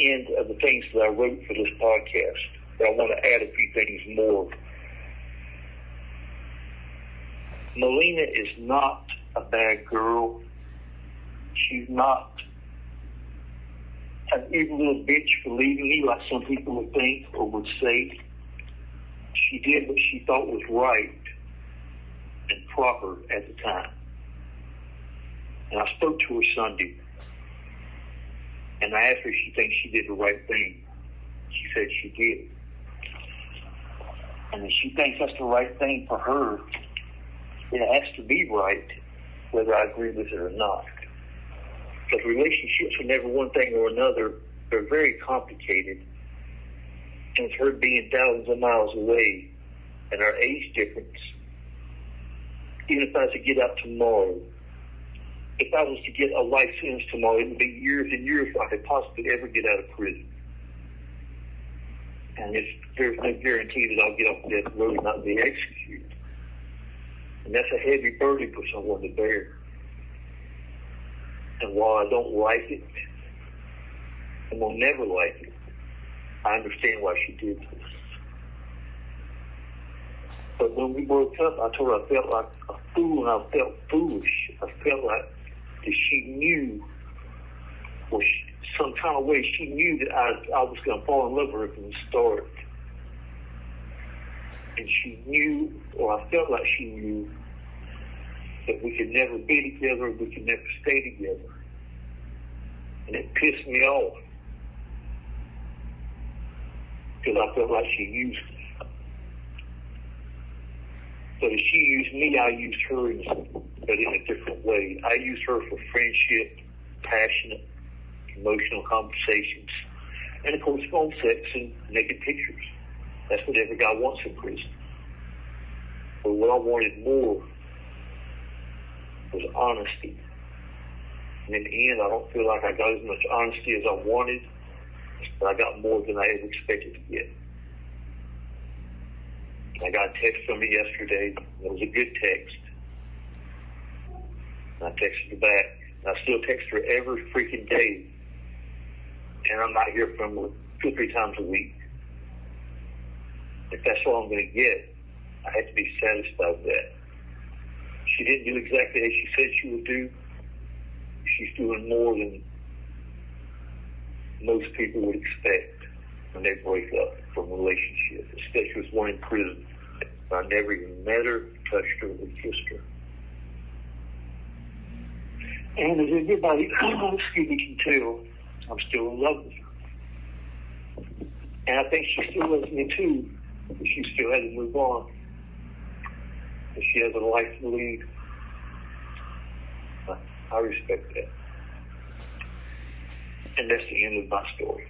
the end of the things that I wrote for this podcast, but I want to add a few things more. Melina is not a bad girl. She's not an evil little bitch for leaving me like some people would think or would say. She did what she thought was right and proper at the time. And I spoke to her Sunday, and I asked her if she thinks she did the right thing. She said she did. And if she thinks that's the right thing for her, it has to be right, whether I agree with it or not. Because relationships are never one thing or another. They're very complicated. And it's her being thousands of miles away and our age difference. Even if I was to get out tomorrow, if I was to get a life sentence tomorrow, it would be years and years before I could possibly ever get out of prison. And there's no guarantee that I'll get off death row and not be executed. And that's a heavy burden for someone to bear. And while I don't like it, and will never like it, I understand why she did this. But when we broke up, I told her I felt like a fool and I felt foolish. I felt like that she knew, or some kind of way she knew that I was going to fall in love with her from the start. And she knew, or I felt like she knew, that we could never be together, we could never stay together. And it pissed me off. Because I felt like she used me. But as she used me, I used her, but in a different way. I used her for friendship, passionate, emotional conversations, and of course phone sex and naked pictures. That's what every guy wants in prison. But what I wanted more was honesty. And in the end, I don't feel like I got as much honesty as I wanted, but I got more than I ever expected to get. I got a text from her yesterday. It was a good text. And I texted her back. And I still text her every freaking day. And I'm not here from her 2 or 3 times a week. If that's all I'm going to get, I have to be satisfied with that. She didn't do exactly as she said she would do. She's doing more than most people would expect when they break up from a relationship, especially with one in prison. I never even met her, touched her, or kissed her. And as everybody can tell, I'm still in love with her. And I think she still loves me too, but she still had to move on. And she has a life to lead. I respect that. And that's the end of my story.